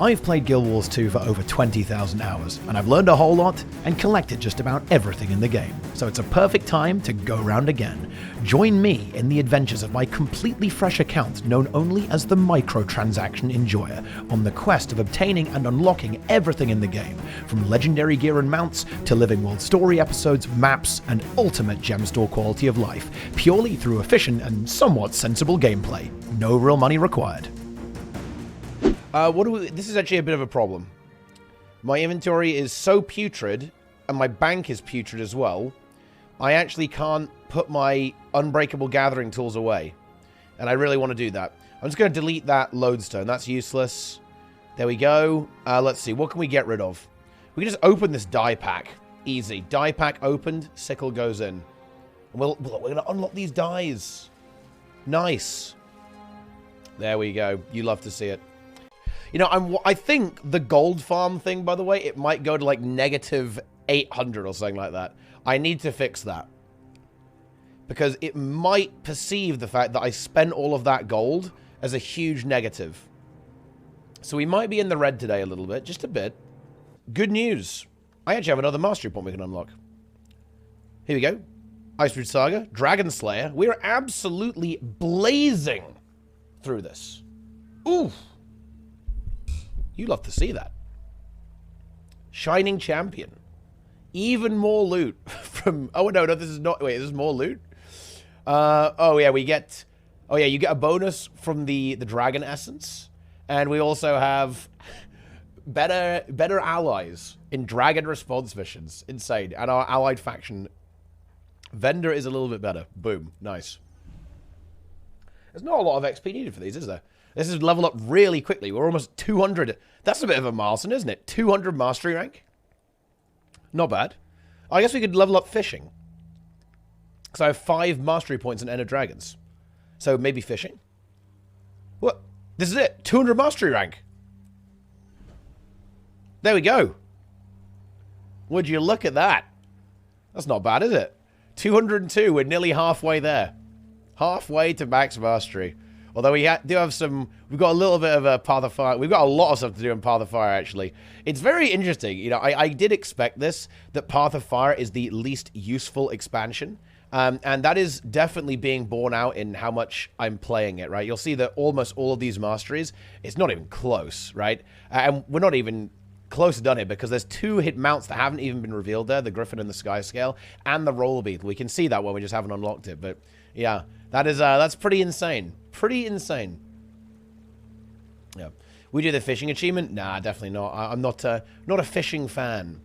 I've played Guild Wars 2 for over 20,000 hours, and I've learned a whole lot and collected just about everything in the game, so it's a perfect time to go round again. Join me in the adventures of my completely fresh account known only as the Microtransaction Enjoyer, on the quest of obtaining and unlocking everything in the game, from legendary gear and mounts to living world story episodes, maps, and ultimate gem store quality of life, purely through efficient and somewhat sensible gameplay. No real money required. This is actually a bit of a problem. My inventory is so putrid, and my bank is putrid as well, I actually can't put my unbreakable gathering tools away. And I really want to do that. I'm just going to delete that lodestone. That's useless. There we go. Let's see. What can we get rid of? We can just open this die pack. Easy. Die pack opened. Sickle goes in. And we're going to unlock these dies. Nice. There we go. You love to see it. You know, I think the gold farm thing, by the way, it might go to like negative 800 or something like that. I need to fix that. Because it might perceive the fact that I spent all of that gold as a huge negative. So we might be in the red today a little bit, just a bit. Good news. I actually have another mastery point we can unlock. Here we go. Iceroot Saga, Dragon Slayer. We are absolutely blazing through this. Oof. You love to see that. Shining Champion. Even more loot from... Oh, no, this is not... Wait, this is more loot? Oh, yeah, we get... Oh, yeah, you get a bonus from the Dragon Essence. And we also have better allies in Dragon Response missions. Insane. And our allied faction vendor is a little bit better. Boom. Nice. There's not a lot of XP needed for these, is there? This is level up really quickly. We're almost 200. That's a bit of a milestone, isn't it? 200 mastery rank. Not bad. I guess we could level up fishing. Because I have 5 mastery points in Ender Dragons. So maybe fishing. What? This is it. 200 mastery rank. There we go. Would you look at that? That's not bad, is it? 202. We're nearly halfway there. Halfway to max mastery. Although we do have some... We've got a little bit of a Path of Fire. We've got a lot of stuff to do in Path of Fire, actually. It's very interesting. You know, I did expect this, that Path of Fire is the least useful expansion. And that is definitely being borne out in how much I'm playing it, right? You'll see that almost all of these masteries, it's not even close, right? And we're not even close to done here because there's 2 hit mounts that haven't even been revealed there, the Griffin and the Sky Scale, and the Roller Beetle. We can see that one, we just haven't unlocked it, but yeah, that's pretty insane. Pretty insane. Yeah. We do the fishing achievement? Nah, definitely not. I'm not a fishing fan.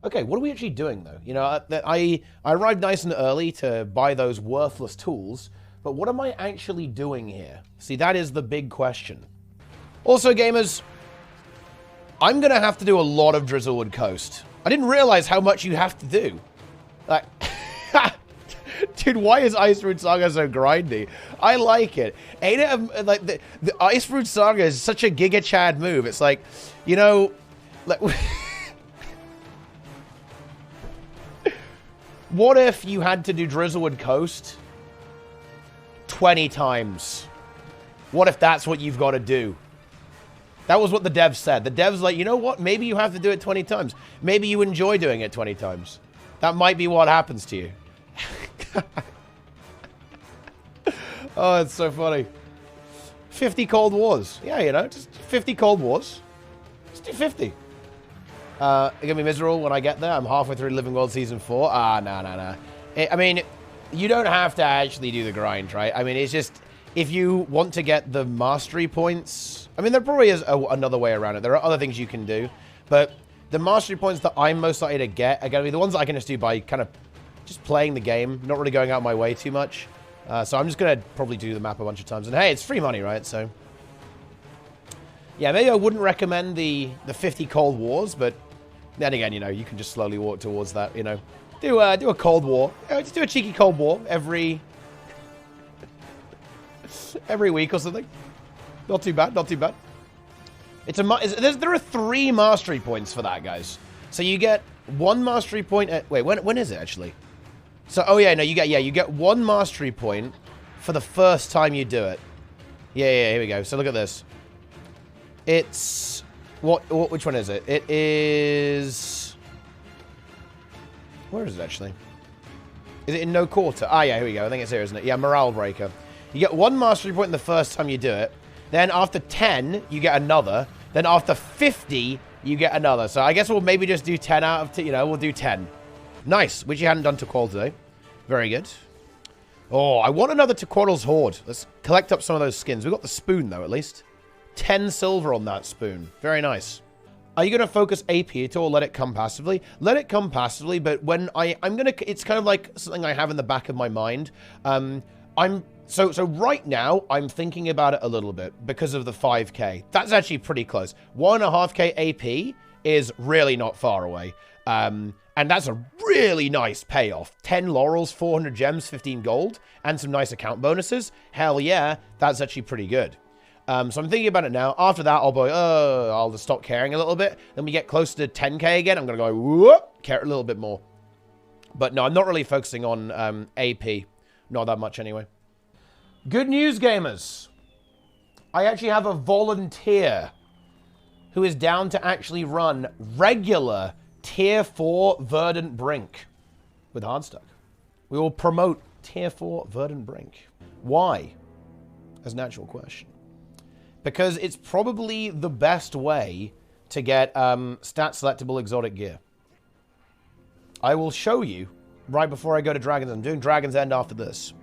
Okay, what are we actually doing, though? You know, I arrived nice and early to buy those worthless tools, but what am I actually doing here? See, that is the big question. Also, gamers, I'm going to have to do a lot of Drizzlewood Coast. I didn't realize how much you have to do. Like... Dude, why is Iceroot Saga so grindy? I like it. Ain't it, like, the Iceroot Saga is such a Giga Chad move. It's like, you know, like, what if you had to do Drizzlewood Coast 20 times? What if that's what you've got to do? That was what the devs said. The devs like, you know what? Maybe you have to do it 20 times. Maybe you enjoy doing it 20 times. That might be what happens to you. Oh, it's so funny. 50 Cold Wars. Yeah, you know, just 50 Cold Wars. Let's do 50. It's gonna be miserable when I get there. I'm halfway through Living World Season 4. No. I mean, you don't have to actually do the grind, right? I mean, it's just, if you want to get the mastery points... I mean, there probably is another way around it. There are other things you can do. But the mastery points that I'm most likely to get are gonna be the ones that I can just do by kind of just playing the game, not really going out my way too much. So I'm just going to probably do the map a bunch of times. And hey, it's free money, right? So, yeah, maybe I wouldn't recommend the 50 Cold Wars, but then again, you know, you can just slowly walk towards that, you know. Do a Cold War. Just do a cheeky Cold War every week or something. Not too bad, not too bad. There are 3 mastery points for that, guys. So you get 1 mastery point at... Wait, when is it, actually? So, oh yeah, no, you get 1 mastery point for the first time you do it. Yeah, here we go. So look at this. It's Which one is it? It is... Where is it, actually? Is it in no quarter? Ah, yeah, here we go. I think it's here, isn't it? Yeah, Morale Breaker. You get 1 mastery point the first time you do it. Then after 10, you get another. Then after 50, you get another. So I guess we'll maybe just do 10 out of... we'll do 10. Nice, which you hadn't done to Qual today. Very good. Oh, I want another Tequaddle's Horde. Let's collect up some of those skins. We've got the spoon, though, at least. 10 silver on that spoon. Very nice. Are you going to focus AP at all? Let it come passively? Let it come passively, but when I'm going to... It's kind of like something I have in the back of my mind. So right now, I'm thinking about it a little bit because of the 5k. That's actually pretty close. 1.5k AP is really not far away. And that's a really nice payoff. 10 laurels, 400 gems, 15 gold, and some nice account bonuses. Hell yeah, that's actually pretty good. So I'm thinking about it now. After that, I'll just stop caring a little bit. Then we get close to 10k again. I'm going to go, whoop, care a little bit more. But no, I'm not really focusing on AP. Not that much anyway. Good news, gamers. I actually have a volunteer who is down to actually run regular Tier 4 Verdant Brink with Hardstuck. We will promote Tier 4 Verdant Brink. Why? As a natural question. Because it's probably the best way to get stat-selectable exotic gear. I will show you right before I go to Dragon's End. I'm doing Dragon's End after this.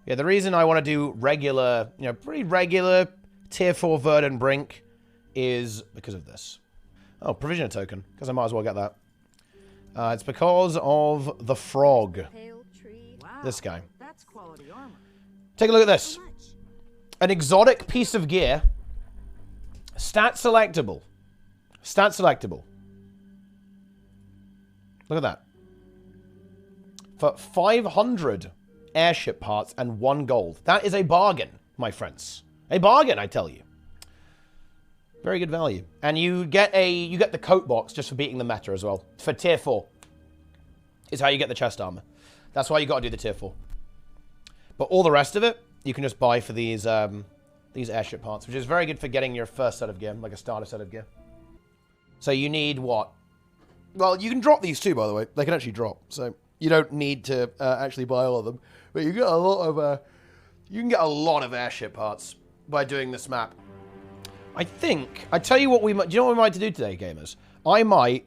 Yeah, the reason I want to do regular, pretty regular Tier 4 Verdant Brink is because of this. Oh, provisioner token, because I might as well get that. It's because of the frog. This guy. That's quality armor. Take a look at this. An exotic piece of gear. Stat selectable. Stat selectable. Look at that. For 500 airship parts and 1 gold. That is a bargain, my friends. A bargain, I tell you. Very good value. And you get the coat box just for beating the meta as well. For tier 4. Is how you get the chest armor. That's why you got to do the tier 4. But all the rest of it, you can just buy for these airship parts, which is very good for getting your first set of gear, like a starter set of gear. So you need what? Well, you can drop these too, by the way. They can actually drop, so you don't need to actually buy all of them. But you get a lot of you can get a lot of airship parts by doing this map. I tell you what we might. Do you know what we might do today, gamers? I might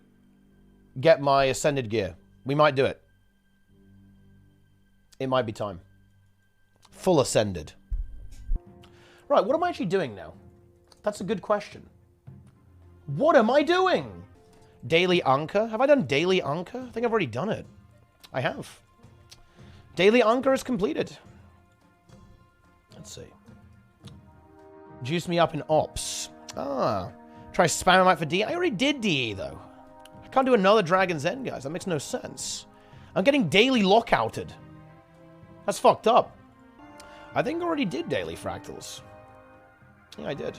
get my ascended gear. We might do it. It might be time. Full ascended. Right, what am I actually doing now? That's a good question. What am I doing? Daily Anchor? Have I done Daily Anchor? I think I've already done it. I have. Daily Anchor is completed. Let's see. Juice me up in Ops. Ah. Try spamming out for DE. I already did DE, though. I can't do another Dragon's End, guys. That makes no sense. I'm getting daily lockouted. That's fucked up. I think I already did Daily Fractals. Yeah, I did.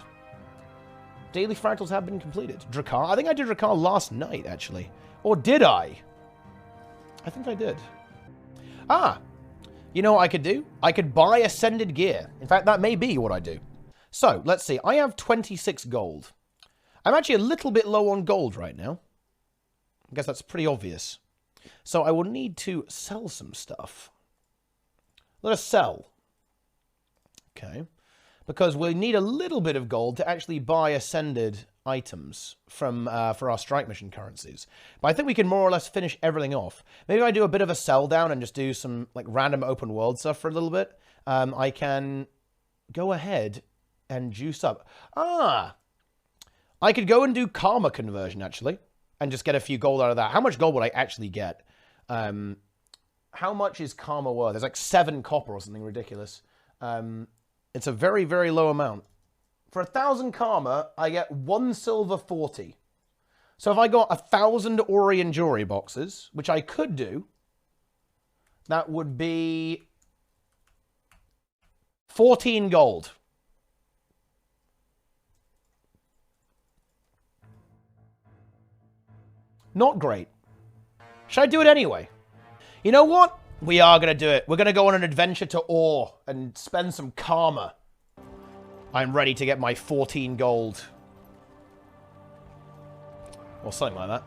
Daily Fractals have been completed. Drakkar? I think I did Drakkar last night, actually. Or did I? I think I did. Ah! You know what I could do? I could buy Ascended Gear. In fact, that may be what I do. So, let's see. I have 26 gold. I'm actually a little bit low on gold right now. I guess that's pretty obvious. So I will need to sell some stuff. Let us sell. Okay. Because we need a little bit of gold to actually buy Ascended items from for our strike mission currencies. But I think we can more or less finish everything off. Maybe if I do a bit of a sell down and just do some like random open world stuff for a little bit. I can go ahead and juice up. Ah! I could go and do karma conversion, actually, and just get a few gold out of that. How much gold would I actually get? How much is karma worth? It's like 7 copper or something ridiculous. It's a very, very low amount. For 1,000 karma, I get 1 silver 40. So if I got 1,000 Ori and Jory boxes, which I could do, that would be 14 gold. Not great. Should I do it anyway? You know what? We are going to do it. We're going to go on an adventure to Ore and spend some karma. I'm ready to get my 14 gold. Or something like that.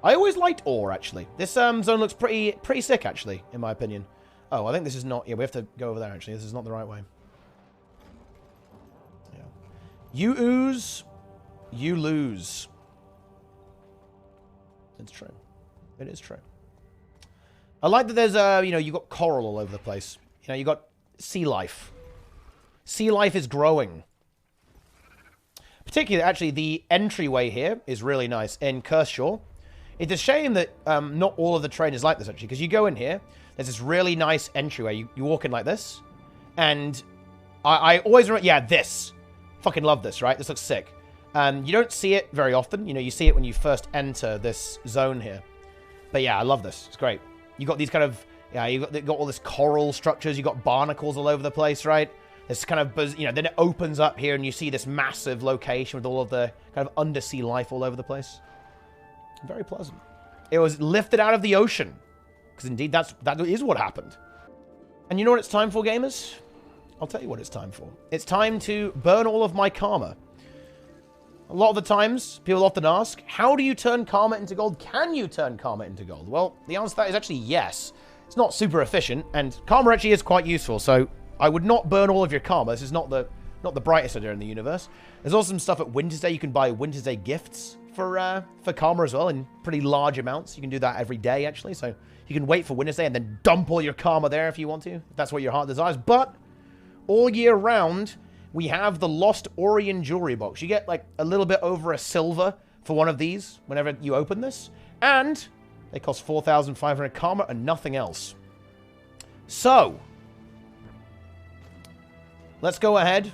I always liked ore, actually. This zone looks pretty sick, actually, in my opinion. Oh, I think this is not... Yeah, we have to go over there, actually. This is not the right way. Yeah. You ooze, you lose. It's true. It is true. I like that there's, you know, you've got coral all over the place. You know, you've got sea life. Sea life is growing. Particularly, actually, the entryway here is really nice in Kershaw. It's a shame that not all of the terrain is like this, actually, because you go in here, there's this really nice entryway. You walk in like this, and I always remember, yeah, this. Fucking love this, right? This looks sick. You don't see it very often. You know, you see it when you first enter this zone here. But yeah, I love this. It's great. You got these kind of, yeah, you got all this coral structures. You got barnacles all over the place, right? This kind of, you know, then it opens up here and you see this massive location with all of the kind of undersea life all over the place. Very pleasant. It was lifted out of the ocean. Because indeed, that is what happened. And you know what it's time for, gamers? I'll tell you what it's time for. It's time to burn all of my karma. A lot of the times, people often ask, how do you turn karma into gold? Can you turn karma into gold? Well, the answer to that is actually yes. It's not super efficient, and karma actually is quite useful, so I would not burn all of your karma. This is not the brightest idea in the universe. There's also some stuff at Winter's Day. You can buy Winter's Day gifts for karma as well in pretty large amounts. You can do that every day, actually, so you can wait for Winter's Day and then dump all your karma there if you want to, if that's what your heart desires. But all year round, we have the Lost Orient Jewelry Box. You get, like, a little bit over a silver for one of these whenever you open this. And they cost 4,500 karma and nothing else. So, let's go ahead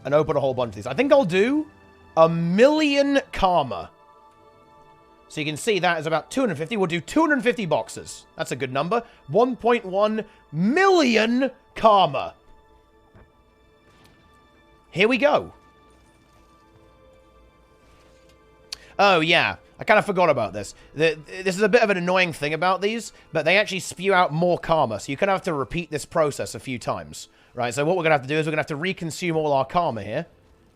and open a whole bunch of these. I think I'll do 1,000,000 karma. So you can see that is about 250. We'll do 250 boxes. That's a good number. 1.1 million karma. Here we go. Oh, yeah. I kind of forgot about this. This is a bit of an annoying thing about these, but they actually spew out more karma, so you kind of have to repeat this process a few times. Right, so what we're going to have to do is we're going to have to reconsume all our karma here,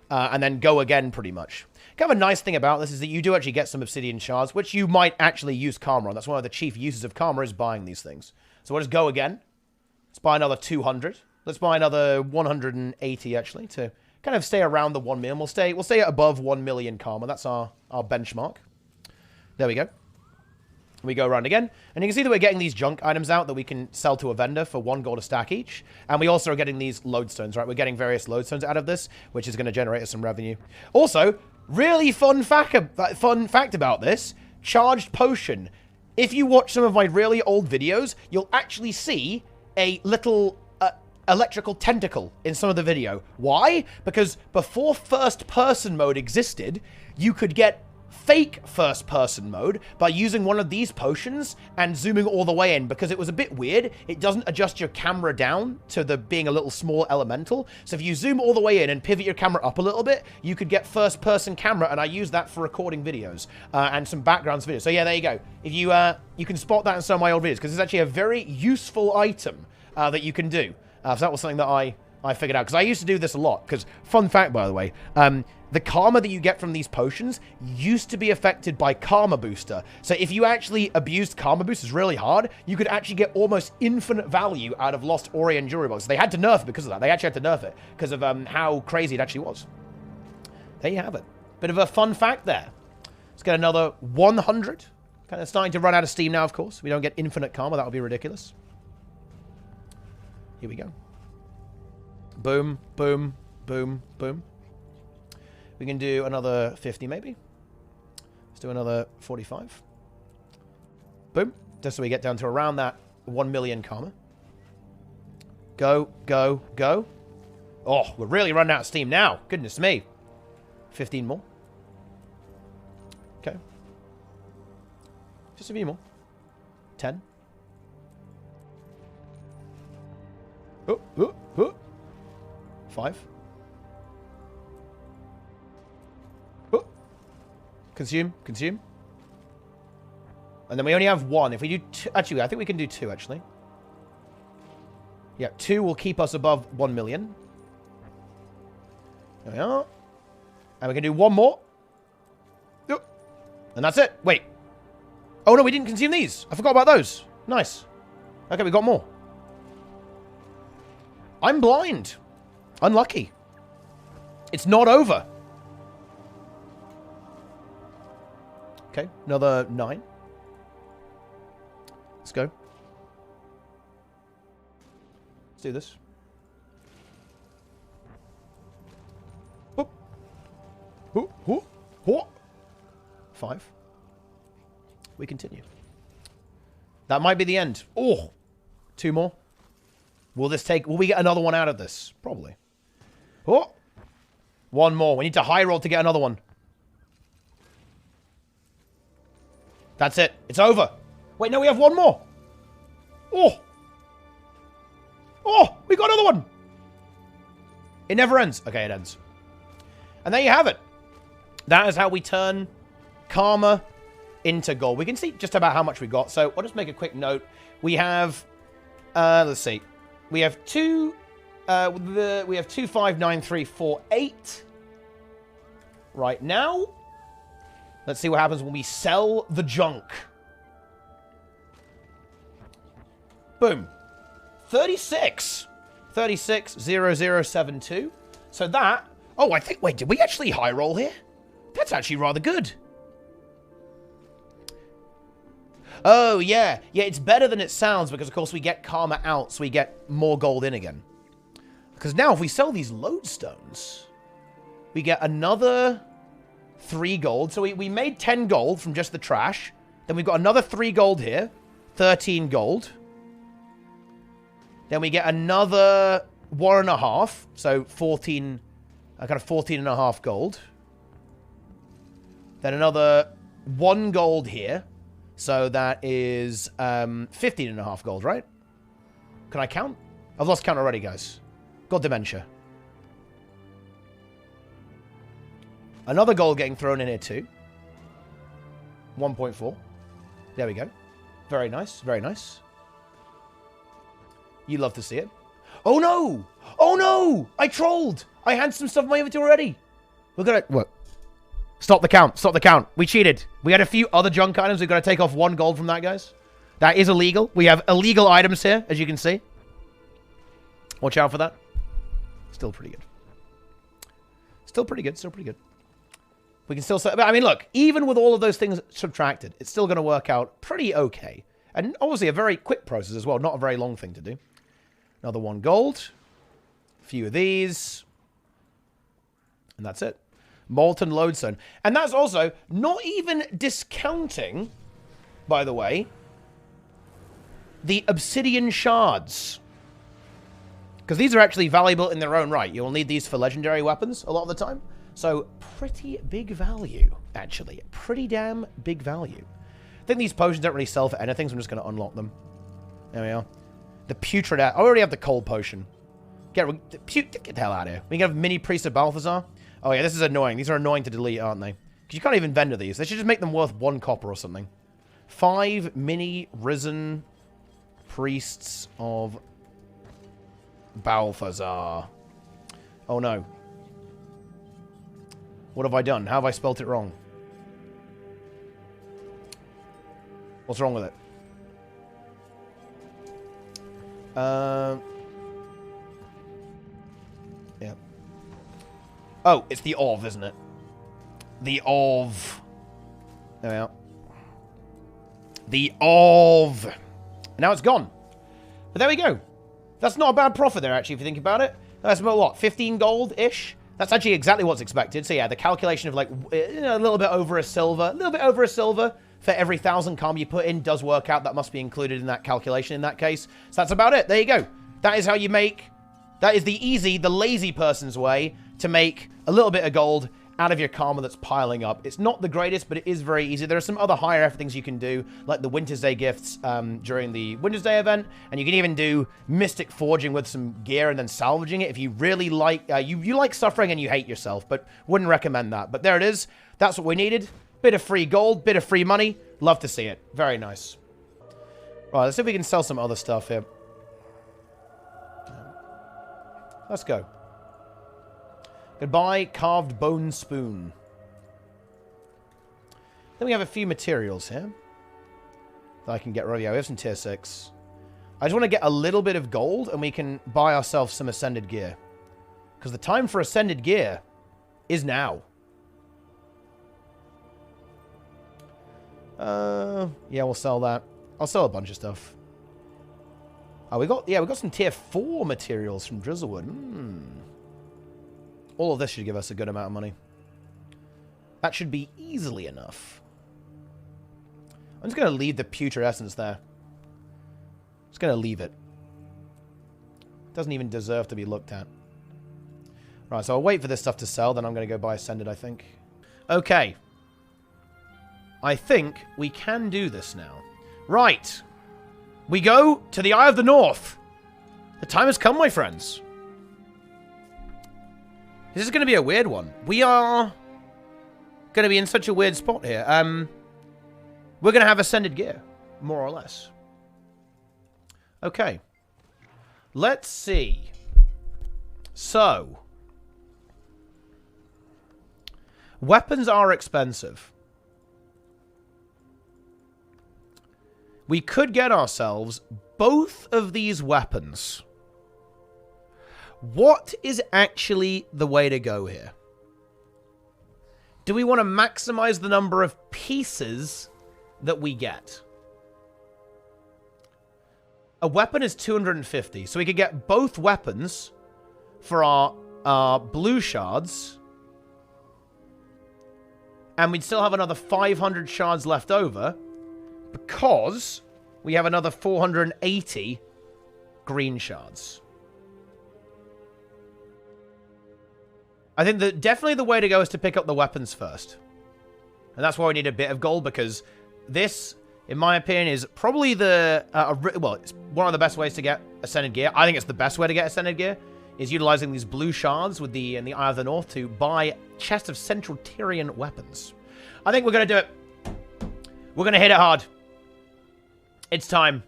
and then go again, pretty much. Kind of a nice thing about this is that you do actually get some obsidian shards, which you might actually use karma on. That's one of the chief uses of karma, is buying these things. So we'll just go again. Let's buy another 200. Let's buy another 180, actually, to kind of stay around the 1 million. We'll stay above 1 million karma. That's our benchmark. There we go. We go around again, and you can see that we're getting these junk items out that we can sell to a vendor for 1 gold a stack each. And we also are getting these lodestones, right? We're getting various lodestones out of this, which is going to generate us some revenue. Also, really fun fact about this, charged potion. If you watch some of my really old videos, you'll actually see a little electrical tentacle in some of the video. Why? Because before first-person mode existed, you could get fake first-person mode by using one of these potions and zooming all the way in, because it was a bit weird. It doesn't adjust your camera down to the being a little small elemental. So if you zoom all the way in and pivot your camera up a little bit, you could get first-person camera, and I use that for recording videos and some backgrounds videos. So yeah, there you go. If you can spot that in some of my old videos, because it's actually a very useful item that you can do. So that was something that I figured out, because I used to do this a lot. Because, fun fact, by the way, the karma that you get from these potions used to be affected by Karma Booster. So if you actually abused Karma Boosters really hard, you could actually get almost infinite value out of Lost Orient Jewelry Box. They had to nerf it because of that. They actually had to nerf it because of how crazy it actually was. There you have it. Bit of a fun fact there. Let's get another 100. Kind of starting to run out of steam now, of course. We don't get infinite karma. That would be ridiculous. Here we go. Boom, boom, boom, boom. We can do another 50, maybe. Let's do another 45. Boom. Just so we get down to around that 1 million karma. Go, go, go. Oh, we're really running out of steam now. Goodness me. 15 more. Okay. Just a few more. 10. Oh. 5. Oh. Consume. And then we only have 1. If we do 2, actually, I think we can do 2, actually. Yeah, 2 will keep us above 1 million. There we are. And we can do one more. And that's it. Wait. Oh, no, we didn't consume these. I forgot about those. Nice. Okay, we got more. I'm blind. Unlucky. It's not over. Okay, another 9. Let's go. Let's do this. Whoop. Whoop, whoop, whoop. 5. We continue. That might be the end. Oh, 2 more. Will we get another one out of this? Probably. Oh, 1 more. We need to high roll to get another one. That's it. It's over. Wait, no, we have 1 more. Oh. Oh, we got another one. It never ends. Okay, it ends. And there you have it. That is how we turn karma into gold. We can see just about how much we got. So I'll just make a quick note. We have, let's see. We have 2, we have 2, 5, 9, 3, 4, 8 right now. Let's see what happens when we sell the junk. Boom. 36. 36,0072. So that, oh, I think, wait, did we actually high roll here? That's actually rather good. Oh, yeah. Yeah, it's better than it sounds because, of course, we get karma out, so we get more gold in again. Because now, if we sell these lodestones, we get another 3 gold. So we made 10 gold from just the trash. Then we've got another 3 gold here. 13 gold. Then we get another 1.5. So 14, kind of 14.5 gold. Then another 1 gold here. So that is 15.5 gold, right? Can I count? I've lost count already, guys. Got dementia. Another gold getting thrown in here too. 1.4. There we go. Very nice. Very nice. You love to see it. Oh no! Oh no! I trolled! I had some stuff in my inventory already. We're gonna... What? Stop the count. Stop the count. We cheated. We had a few other junk items. We've got to take off 1 gold from that, guys. That is illegal. We have illegal items here, as you can see. Watch out for that. Still pretty good. Still pretty good. Still pretty good. We can still say... I mean, look. Even with all of those things subtracted, it's still going to work out pretty okay. And obviously a very quick process as well. Not a very long thing to do. Another 1 gold. A few of these. And that's it. Molten lodestone. And that's also not even discounting, by the way, the obsidian shards. Because these are actually valuable in their own right. You'll need these for legendary weapons a lot of the time. So, pretty big value, actually. Pretty damn big value. I think these potions don't really sell for anything, so I'm just going to unlock them. There we are. The putrid... I already have the cold potion. Get the hell out of here. We can have mini priest of Balthazar. Oh, yeah, this is annoying. These are annoying to delete, aren't they? Because you can't even vendor these. They should just make them worth 1 copper or something. 5 mini risen priests of Balthazar. Oh, no. What have I done? How have I spelt it wrong? What's wrong with it? Yeah. Oh, it's the of, isn't it? The of. There we are. The of. Now it's gone. But there we go. That's not a bad profit there, actually, if you think about it. That's about, what, 15 gold-ish? That's actually exactly what's expected. So, yeah, the calculation of, like, a little bit over a silver. A little bit over a silver for every 1,000 karma you put in does work out. That must be included in that calculation in that case. So that's about it. There you go. That is how you make... That is the lazy person's way to make a little bit of gold out of your karma that's piling up. It's not the greatest, but it is very easy. There are some other higher effort things you can do, like the Winter's Day gifts during the Winter's Day event, and you can even do Mystic Forging with some gear and then salvaging it if you really like... you like suffering and you hate yourself, but wouldn't recommend that. But there it is. That's what we needed. Bit of free gold, bit of free money. Love to see it. Very nice. Right, let's see if we can sell some other stuff here. Let's go. Goodbye, carved bone spoon. Then we have a few materials here that I can get rid of. Yeah, we have some tier 6. I just want to get a little bit of gold, and we can buy ourselves some ascended gear. Because the time for ascended gear is now. Yeah, we'll sell that. I'll sell a bunch of stuff. Oh, we got some tier 4 materials from Drizzlewood. All of this should give us a good amount of money. That should be easily enough. I'm just going to leave the pewter essence there. Just going to leave it. Doesn't even deserve to be looked at. Right, so I'll wait for this stuff to sell, then I'm going to go buy Ascended, I think. Okay. I think we can do this now. Right. We go to the Eye of the North. The time has come, my friends. This is going to be a weird one. We are going to be in such a weird spot here. We're going to have Ascended gear, more or less. Okay. Let's see. So, weapons are expensive. We could get ourselves both of these weapons. What is actually the way to go here? Do we want to maximize the number of pieces that we get? A weapon is 250, so we could get both weapons for our blue shards. And we'd still have another 500 shards left over because we have another 480 green shards. I think that definitely the way to go is to pick up the weapons first. And that's why we need a bit of gold, because this, in my opinion, is probably the... well, it's one of the best ways to get Ascended gear. I think it's the best way to get Ascended gear, is utilizing these blue shards with in the Eye of the North to buy chests of Central Tyrian weapons. I think we're going to do it. We're going to hit it hard. It's time.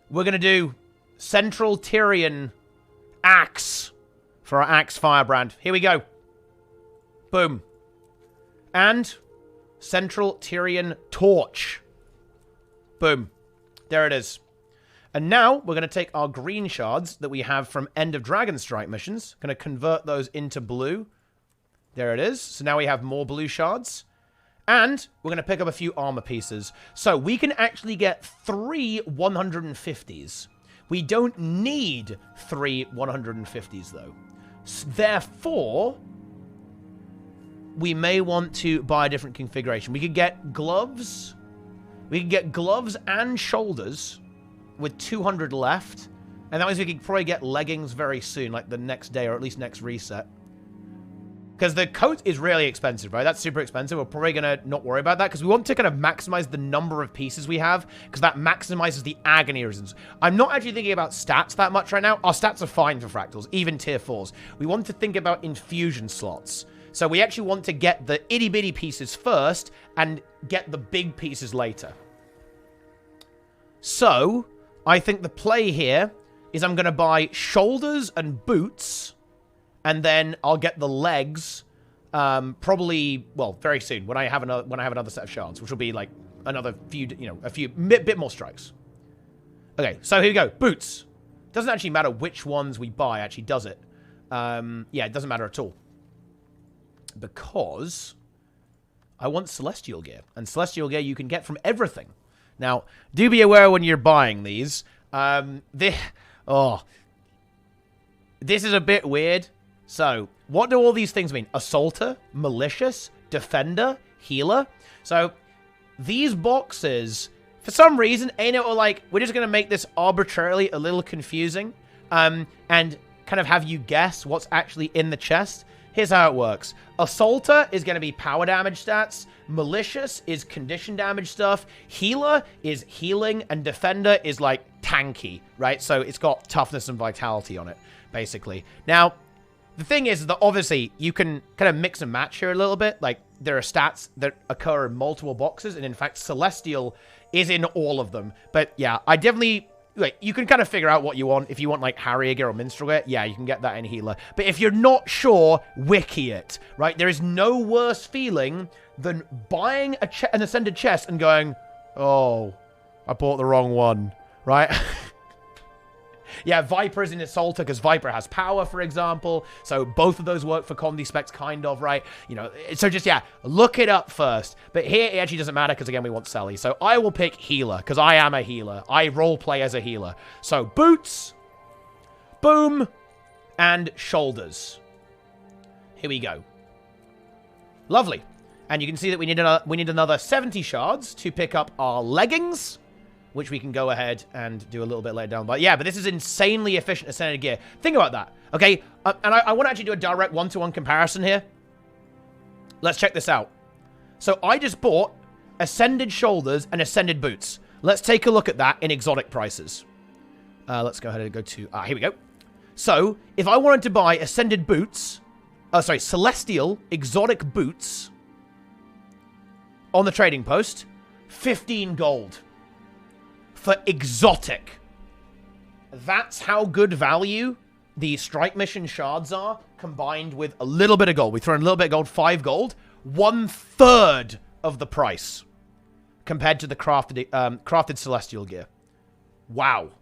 We're going to do Central Tyrian axe for our axe firebrand. Here we go. Boom. And Central Tyrian torch. Boom. There it is. And now we're going to take our green shards that we have from End of Dragonstrike missions. Going to convert those into blue. There it is. So now we have more blue shards. And we're going to pick up a few armor pieces. So we can actually get 3 150s. We don't need 3 150s, though. Therefore, we may want to buy a different configuration. We could get gloves. We could get gloves and shoulders with 200 left. And that means we could probably get leggings very soon, like the next day or at least next reset. Because the coat is really expensive, right? That's super expensive. We're probably going to not worry about that because we want to kind of maximize the number of pieces we have because that maximizes the agony resistance. I'm not actually thinking about stats that much right now. Our stats are fine for Fractals, even tier 4s. We want to think about infusion slots. So we actually want to get the itty-bitty pieces first and get the big pieces later. So, I think the play here is I'm going to buy shoulders and boots... And then I'll get the legs, probably, well, very soon when I have another set of shards, which will be like another few, bit more strikes. Okay, so here we go. Boots. Doesn't actually matter which ones we buy, actually, does it? Yeah, it doesn't matter at all. Because I want Celestial gear. And Celestial gear you can get from everything. Now, do be aware when you're buying these. This is a bit weird. So, what do all these things mean? Assaulter, malicious, defender, healer. So, these boxes, for some reason, ArenaNet were like, we're just going to make this arbitrarily a little confusing, and kind of have you guess what's actually in the chest. Here's how it works. Assaulter is going to be power damage stats. Malicious is condition damage stuff. Healer is healing, and defender is like tanky, right? So, it's got toughness and vitality on it, basically. Now, the thing is that obviously you can kind of mix and match here a little bit. Like, there are stats that occur in multiple boxes, and in fact, Celestial is in all of them. But yeah, I definitely like, you can kind of figure out what you want. If you want, like, Harrier gear or Minstrel gear, yeah, you can get that in Healer. But if you're not sure, wiki it, right? There is no worse feeling than buying an Ascended chest and going, oh, I bought the wrong one, right? Yeah, Viper is in Assaulter because Viper has power, for example. So both of those work for Condi specs, kind of, right? You know, so just, yeah, look it up first. But here, it actually doesn't matter because, again, we want Sally. So I will pick Healer because I am a healer. I roleplay as a healer. So boots, boom, and shoulders. Here we go. Lovely. And you can see that we need another 70 shards to pick up our leggings, which we can go ahead and do a little bit later down. But yeah, but this is insanely efficient Ascended gear. Think about that, okay? And I want to actually do a direct one-to-one comparison here. Let's check this out. So I just bought Ascended shoulders and Ascended boots. Let's take a look at that in exotic prices. Let's go ahead and go to... here we go. So, if I wanted to buy Ascended boots... sorry, Celestial exotic boots on the trading post, 15 gold. For exotic. That's how good value the strike mission shards are, combined with a little bit of gold. We throw in a little bit of gold, 5 gold, 1/3 of the price compared to the crafted celestial gear. Wow.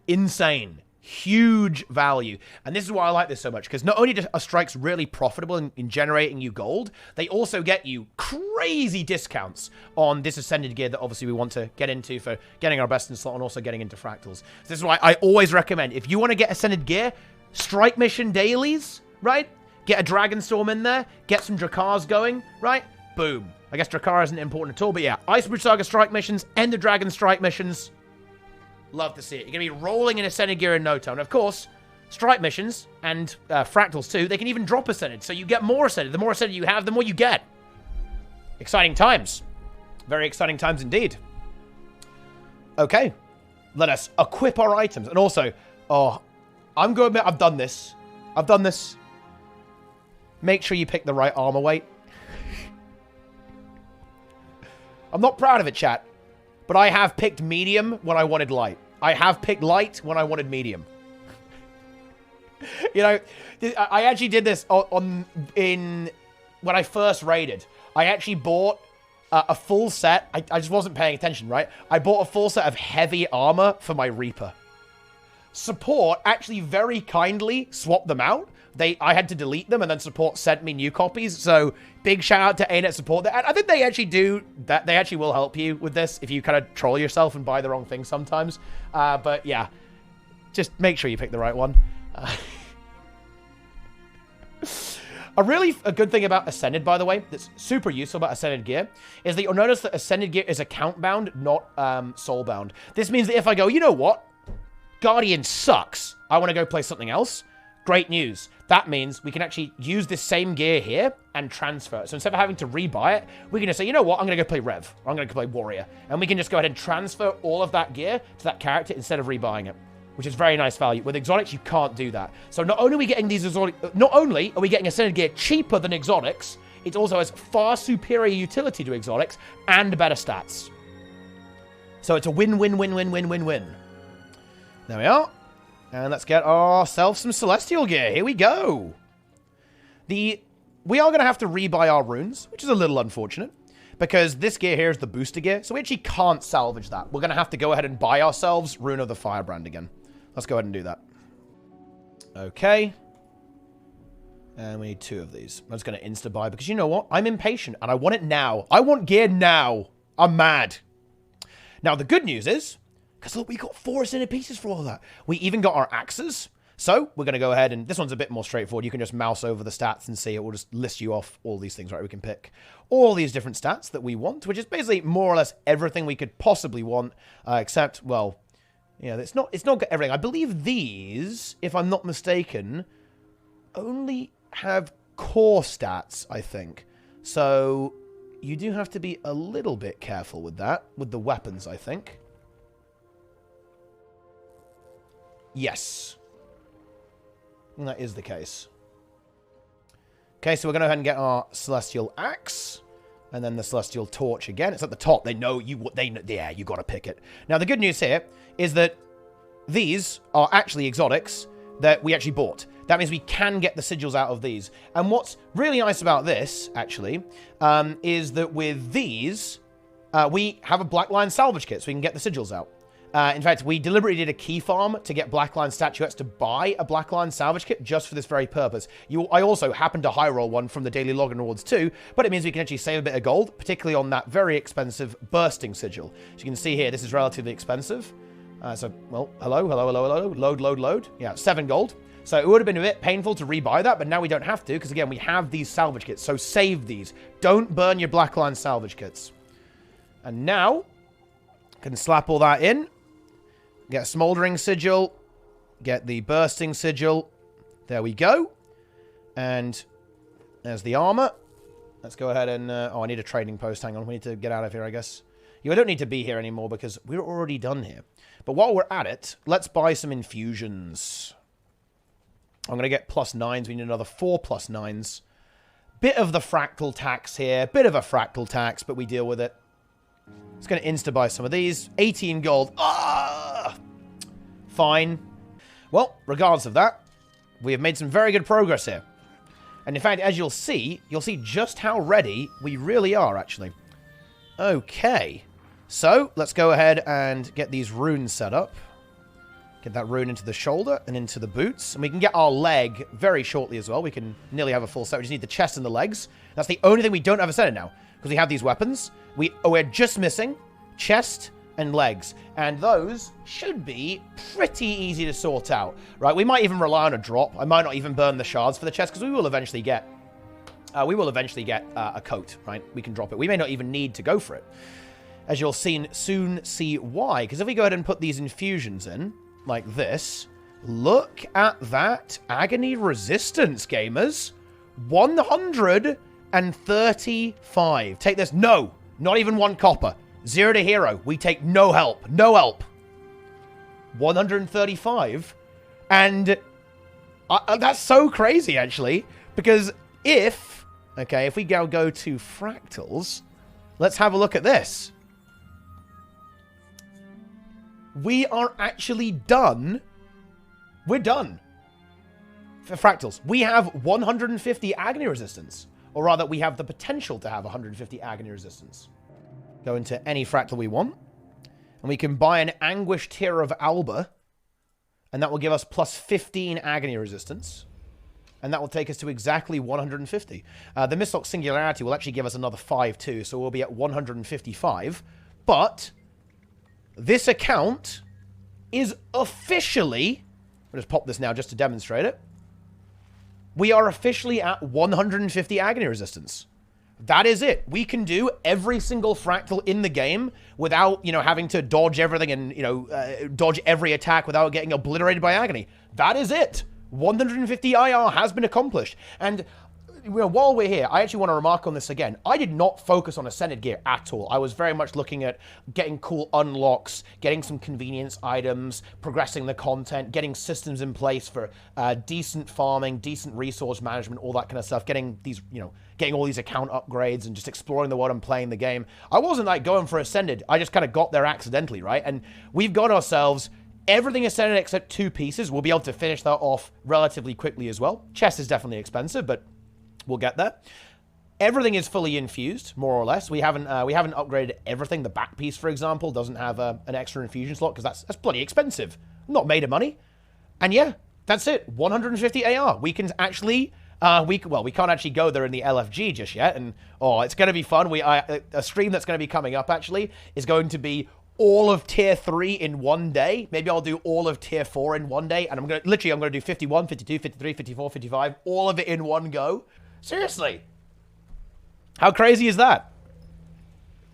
Insane. Huge value. And this is why I like this so much, because not only are strikes really profitable in generating you gold, they also get you crazy discounts on this Ascended gear that obviously we want to get into for getting our best in slot and also getting into Fractals. So this is why I always recommend, if you want to get Ascended gear, strike mission dailies, right? Get a Dragonstorm in there, get some Drakars going, right? Boom. I guess Drakar isn't important at all, but yeah, Icebridge Saga strike missions and the Dragon strike missions. Love to see it. You're going to be rolling in Ascended gear in no time. And of course, strike missions and Fractals too, they can even drop Ascended. So you get more Ascended. The more Ascended you have, the more you get. Exciting times. Very exciting times indeed. Okay. Let us equip our items. And also, I'm going to admit I've done this. Make sure you pick the right armor weight. I'm not proud of it, chat. But I have picked medium when I wanted light. I have picked light when I wanted medium. You know, I actually did this when I first raided. I actually bought a full set. I just wasn't paying attention, right? I bought a full set of heavy armor for my Reaper. Support actually very kindly swapped them out. I had to delete them, and then support sent me new copies. So big shout out to ArenaNet support. I think they actually do that. They actually will help you with this if you kind of troll yourself and buy the wrong thing sometimes. But yeah, just make sure you pick the right one. A good thing about Ascended, by the way, that's super useful about Ascended gear, is that you'll notice that Ascended gear is account bound, not soul bound. This means that if I go, you know what, Guardian sucks, I want to go play something else. Great news. That means we can actually use this same gear here and transfer it. So instead of having to rebuy it, we can just say, you know what, I'm going to go play Rev. Or I'm going to go play Warrior. And we can just go ahead and transfer all of that gear to that character instead of rebuying it, which is very nice value. With exotics, you can't do that. So not only are we getting these not only are we getting Ascended gear cheaper than exotics, it also has far superior utility to exotics and better stats. So it's a win-win-win-win-win-win-win. There we are. And let's get ourselves some Celestial gear. Here we go. We are going to have to rebuy our runes, which is a little unfortunate, because this gear here is the booster gear, so we actually can't salvage that. We're going to have to go ahead and buy ourselves Rune of the Firebrand again. Let's go ahead and do that. Okay. And we need 2 of these. I'm just going to insta-buy, because you know what? I'm impatient, and I want it now. I want gear now. I'm mad. Now, the good news is, because look, we got 4 Ascended pieces for all of that. We even got our axes. So we're going to go ahead and... This one's a bit more straightforward. You can just mouse over the stats and see it will just list you off all these things, right? We can pick all these different stats that we want, which is basically more or less everything we could possibly want, except, well, yeah, it's not everything. I believe these, if I'm not mistaken, only have core stats, I think. So you do have to be a little bit careful with that, with the weapons, I think. Yes. And that is the case. Okay, so we're going to go ahead and get our Celestial Axe. And then the Celestial Torch again. It's at the top. They know you... yeah, you got to pick it. Now, the good news here is that these are actually exotics that we actually bought. That means we can get the sigils out of these. And what's really nice about this, actually, is that with these, we have a Blackline salvage kit, so we can get the sigils out. In fact, we deliberately did a key farm to get Blackline statuettes to buy a Blackline salvage kit just for this very purpose. I also happen to high roll one from the daily login rewards too, but it means we can actually save a bit of gold, particularly on that very expensive bursting sigil. As you can see here, this is relatively expensive. Well, hello, load. Yeah, 7 gold. So it would have been a bit painful to rebuy that, but now we don't have to, because again, we have these salvage kits, so save these. Don't burn your Blackline salvage kits. And now, can slap all that in. Get a smoldering sigil. Get the bursting sigil. There we go. And there's the armor. Let's go ahead and... oh, I need a trading post. Hang on. We need to get out of here, I guess. I don't need to be here anymore because we're already done here. But while we're at it, let's buy some infusions. I'm going to get +9s. We need another 4 +9s. Bit of the fractal tax here. Bit of a fractal tax, but we deal with it. It's going to insta-buy some of these. 18 gold. Ah! Fine. Well, regardless of that, we have made some very good progress here. And in fact, as you'll see just how ready we really are, actually. Okay. So, let's go ahead and get these runes set up. Get that rune into the shoulder and into the boots. And we can get our leg very shortly as well. We can nearly have a full set. We just need the chest and the legs. That's the only thing we don't have a set in now. Because we have these weapons. We're just missing chest and legs. And those should be pretty easy to sort out. Right? We might even rely on a drop. I might not even burn the shards for the chest. Because we will eventually get... a coat. Right? We can drop it. We may not even need to go for it. As you'll soon see why. Because if we go ahead and put these infusions in... like this. Look at that agony resistance, gamers. 135. Take this. No, not even 1 copper. 0 to hero. We take no help. No help. 135. And that's so crazy, actually. Because if we go to Fractals, let's have a look at this. We are actually done. We're done. For Fractals. We have 150 agony resistance. Or rather, we have the potential to have 150 agony resistance. Go into any fractal we want. And we can buy an Anguished Tear of Alba. And that will give us +15 agony resistance. And that will take us to exactly 150. The Mistlock Singularity will actually give us another 5 too. So we'll be at 155. But... this account is officially... I'll just pop this now just to demonstrate it. We are officially at 150 agony resistance. That is it. We can do every single fractal in the game without, having to dodge everything and, dodge every attack without getting obliterated by agony. That is it. 150 IR has been accomplished. And... while we're here, I actually want to remark on this again. I did not focus on Ascended gear at all. I was very much looking at getting cool unlocks, getting some convenience items, progressing the content, getting systems in place for decent farming, decent resource management, all that kind of stuff. Getting these, getting all these account upgrades and just exploring the world and playing the game. I wasn't like going for Ascended. I just kind of got there accidentally, right? And we've got ourselves everything Ascended except 2 pieces. We'll be able to finish that off relatively quickly as well. Chest is definitely expensive, but... we'll get there. Everything is fully infused, more or less. We haven't upgraded everything. The back piece, for example, doesn't have an extra infusion slot because that's bloody expensive. I'm not made of money. And yeah, that's it. 150 AR. We can actually... we can't actually go there in the LFG just yet. And, it's going to be fun. A stream that's going to be coming up, actually, is going to be all of Tier 3 in one day. Maybe I'll do all of Tier 4 in one day. And I'm going to do 51, 52, 53, 54, 55. All of it in one go. Seriously. How crazy is that?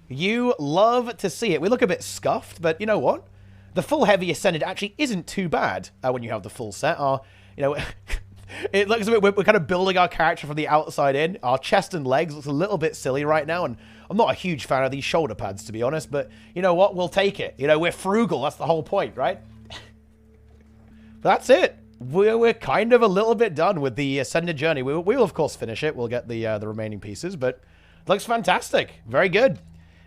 You love to see it. We look a bit scuffed, but you know what? The full heavy Ascended actually isn't too bad when you have the full set. It looks a bit... we're kind of building our character from the outside in. Our chest and legs looks a little bit silly right now, and I'm not a huge fan of these shoulder pads, to be honest, but you know what? We'll take it. We're frugal. That's the whole point, right? That's it. We're kind of a little bit done with the Ascended journey. We will, of course, finish it. We'll get the remaining pieces, but it looks fantastic. Very good.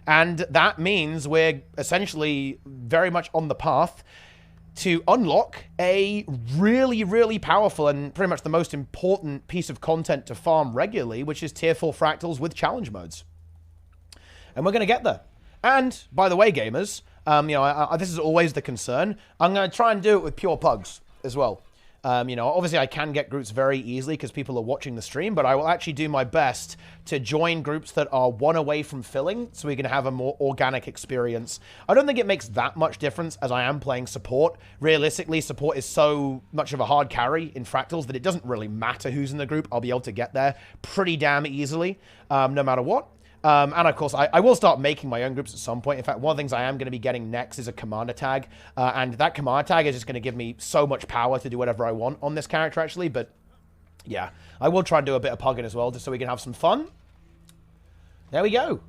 And that means we're essentially very much on the path to unlock a really, really powerful and pretty much the most important piece of content to farm regularly, which is tier 4 fractals with challenge modes. And we're going to get there. And, by the way, gamers, this is always the concern. I'm going to try and do it with pure pugs as well. Obviously I can get groups very easily because people are watching the stream, but I will actually do my best to join groups that are one away from filling so we can have a more organic experience. I don't think it makes that much difference as I am playing support. Realistically, support is so much of a hard carry in Fractals that it doesn't really matter who's in the group. I'll be able to get there pretty damn easily, no matter what. And of course, I will start making my own groups at some point. In fact, one of the things I am going to be getting next is a commander tag. And that commander tag is just going to give me so much power to do whatever I want on this character, actually. But yeah, I will try and do a bit of pugging as well, just so we can have some fun. There we go.